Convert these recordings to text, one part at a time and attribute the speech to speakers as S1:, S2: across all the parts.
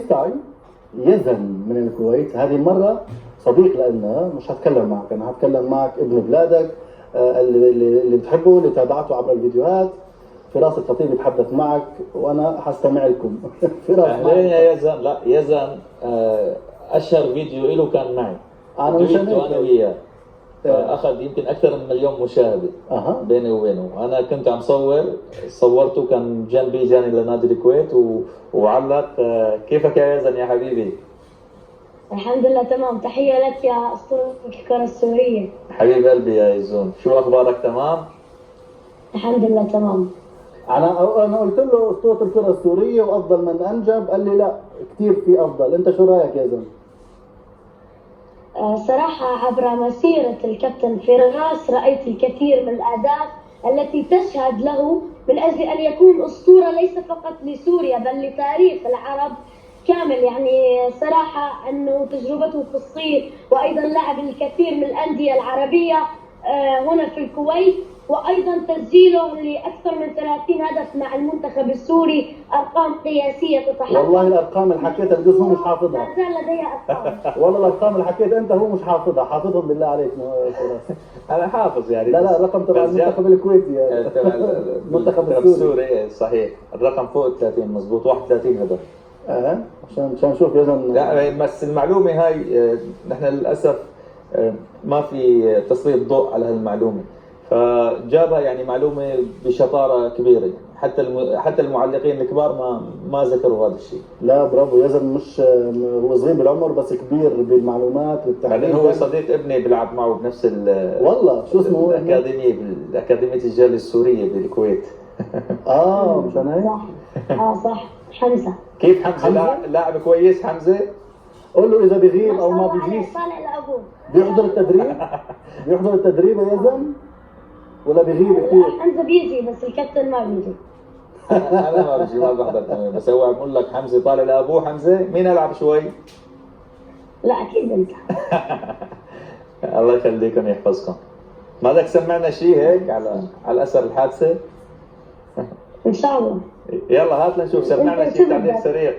S1: تايم يزن من الكويت. هذه المرة صديق لنا، مش هتكلم معك أنا، هتكلم معك ابن بلادك اللي بتحبه، اللي تابعته عبر الفيديوهات. فراس الخطيب يتحدث معك وأنا حستمع لكم.
S2: فراس أهلين يا يزن. لا يزن أشهر فيديو له كان معي،
S1: أنا مش
S2: أنا وياه، فأخذ يمكن أكثر من 1,000,000 مشاهدة بيني وبينه. أنا كنت عم صورته، كان جنبي جاني لنادي الكويت وعلق. كيفك يا يزن يا حبيبي؟
S3: الحمد لله تمام. تحية لك يا أسطورة الكرة السورية.
S2: حبيب قلبي يا يزون، شو أخبارك؟ تمام؟
S3: الحمد لله تمام.
S1: أنا قلت له أسطورة الكرة السورية وأفضل من أنجب، قال لي لا كثير في أفضل. أنت شو رأيك يا زلمة؟
S3: صراحة عبر مسيرة الكابتن فراس رأيت الكثير من الأهداف التي تشهد له من أجل أن يكون أسطورة ليس فقط لسوريا بل لتاريخ العرب كامل. يعني صراحة أنه تجربته في الصين وأيضا لعب الكثير من الأندية العربية هنا في الكويت، وأيضا تسجيله لأكثر من 30 هدف مع المنتخب السوري، أرقام قياسية تتحقق.
S1: والله الأرقام اللي حكيتها بجوز هو مش حافظها.
S3: لا زال لديها أرقام.
S1: والله الأرقام اللي حكيتها أنت هو مش حافظها، حافظهم بالله عليك.
S2: أنا حافظ يعني.
S1: لا رقم تبع المنتخب الكويتي،
S2: المنتخب السوري صحيح. الرقم فوق 30 مضبوط، 31 هدف.
S1: عشان نشوف يا زلمة.
S2: لا بس المعلومة هاي نحن للأسف ما في تسليط ضوء على هالمعلومة، فجابها يعني معلومة بشطارة كبيرة. حتى المعلقين الكبار ما ذكروا هذا الشيء.
S1: لا برافو يا زلمة، مش هو صغير بالعمر بس كبير بالمعلومات والتحليل.
S2: بعدين هو صديق ابني بيلعب معه بنفس
S1: والله شو اسمه
S2: الأكاديمية الجالية السورية بالكويت.
S1: مشان هيك.
S3: صح. حمزة.
S2: كيف حمزة؟ لاعب كويس حمزة.
S1: قول له إذا بيغيب أو ما بيجيش بيحضر التدريب. بيحضر التدريب يا زلمة ولا بيغيب كثير؟
S3: حمزة بيجي بس الكابتن ما بيجي.
S2: أنا ما بيجي، ما بحضر تمام. بس هو عم يقول لك حمزة طالع لأبوه. حمزة مين ألعب شوي؟
S3: لا أكيد أنت.
S2: الله يخليكم يحفظكم. ما بدك تسمعنا شيء هيك على أثر الحادثة؟
S3: إن شاء الله.
S2: يلا هات لنشوف، سمعنا شيء تعليق سريع.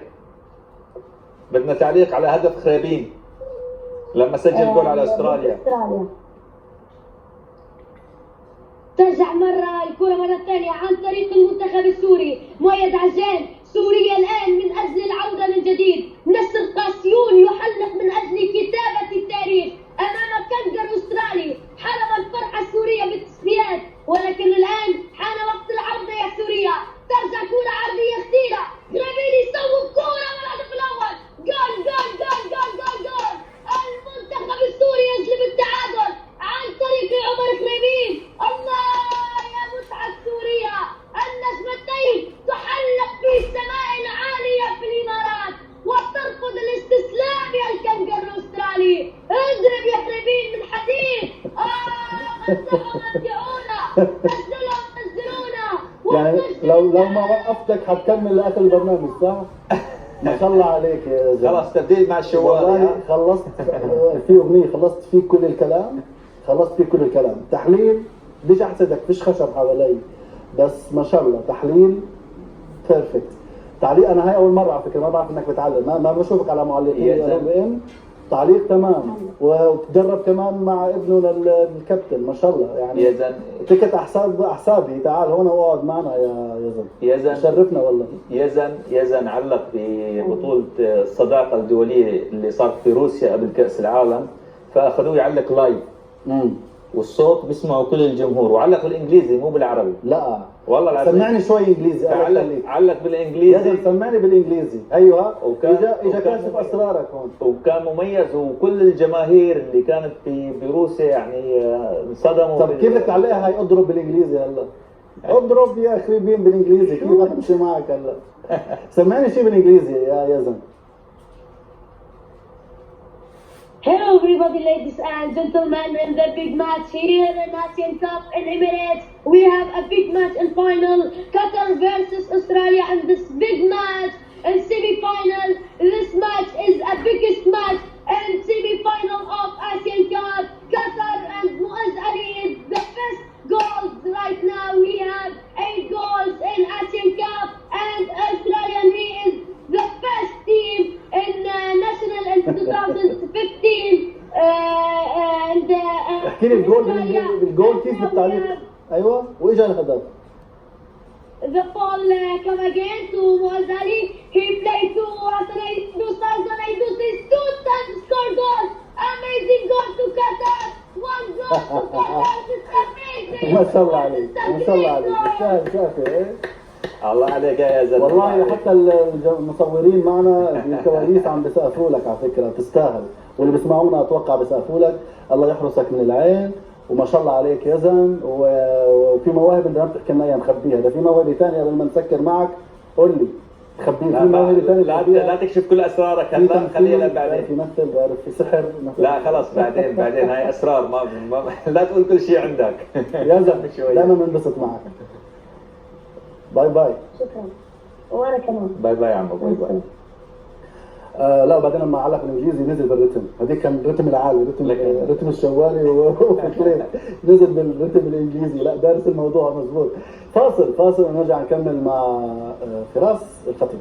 S2: بدنا تعليق على هدف خريبين لما سجل جول على أستراليا.
S3: ترجع الكرة مرة ثانية عن طريق المنتخب السوري. مؤيد عجان. سوريا الآن من أجل العودة من جديد. نصر قاسيون يحلق من أجل كتابة التاريخ أمام كنغر أسترالي. حلب الفرحة السورية بالتصفيات، ولكن الآن حان وقت العودة يا سوريا. ترجع كرة عرضية خطيرة. غريبين يصوب كرة والهدف الأول. جول جول جول جول جول جول. المنتخب السوري يجلب التعادل عن طريق عمر غريبين. الله يا متعة سوريا. النجمتين تحلق في السماء العالية في الإمارات وترفض الاستسلام يا الكنغر الأسترالي. اضرب يا غريبين من حديد. متعونا نزلونا.
S1: يعني لو ما وقفتك حتكمل لاخر البرنامج صح؟ ما شاء الله عليك يا زلمه.
S2: خلاص تبديل مع الشوال.
S1: والله خلصت في اغنيه، خلصت فيه كل الكلام، خلصت فيه كل الكلام. تحليل بديش احسدك، فيش خشب حوالي، بس ما شاء الله تحليل بيرفكت. تعليق انا هاي اول مره على فكره، ما بعرف انك بتعلم، ما بشوفك على معلقين. تعليق تمام، وتدرب كمان مع ابنه للكابتن ما شاء الله. يعني
S2: يا زلمه
S1: تكت احسابي، تعال هون واقعد معنا يا زلمه. شرفنا والله.
S2: يا زلمه علق في بطوله الصداقه الدوليه اللي صارت في روسيا قبل كاس العالم، فاخذوه يعلق لايف. والصوت بيسمعه كل الجمهور، وعلق بالانجليزي مو بالعربي.
S1: لا
S2: والله العظيم.
S1: سمعني شوي انجليزي.
S2: علق بالانجليزي.
S1: سمعني بالانجليزي. ايوه. اجا كاشف اسرارك هون.
S2: وكان مميز، وكل الجماهير اللي كانت في روسيا يعني انصدموا.
S1: طب كيف تعلقها هاي؟ اضرب بالانجليزي هلا. اضرب يا خريبين بالانجليزي، كيف هتمشي معك هلا؟ سمعني شيء بالانجليزي يا زلمه.
S3: Hello everybody, ladies and gentlemen, in the big match here in Asian Cup in Emirates. We have a big match in final, Qatar versus Australia, and this big match in semi-final. This match is a biggest match in semi-final of Asian Cup. Qatar and Muaz Ali is the best goals right now. We have 8 goals in Asian Cup, and Australian he is the best team 2015 and
S1: احكي لي الجول كيف بالتعليق. ايوه واجا الهدف.
S3: The ball come again to Moazali. He played to Atanay Nusazan. I do this 2 times score goal. Amazing goal to Qatar. 1 goal to Qatar. It's amazing.
S1: ما شاء الله عليك ما شاء الله عليك. شافي
S2: الله عليك يا زلمه.
S1: والله حتى المصورين معنا بالكواليس عم بيسقفوا لك على فكره، تستاهل، واللي بيسمعونا اتوقع بيسقفوا لك. الله يحرسك من العين وما شاء الله عليك يا زلمه. وفي مواهب انت ما بتحكي لنا اياها مخبيها، اذا في موهبه ثانيه قبل ما نسكر معك قول لي خبيها. في موهبه ثانيه
S2: لا تكشف كل اسرارك هلا، خليها بعدين.
S1: في مثل بعرف في سحر مثل.
S2: لا خلاص بعدين هاي اسرار ما لا تقول كل شيء عندك.
S1: يا زلمه دائما بنبسط معك. باي باي.
S3: شكرا. وانا كمان.
S2: باي باي يا عمو. باي باي.
S1: لا بعدين لما علق الانجليزي نزل بالرتم، هذيك كان الرتم العالي، رتم الشوالي وفكريت نزل بالرتم الانجليزي. لا دارس الموضوع مزبوط. فاصل ونرجع نكمل مع فراس الخطيب.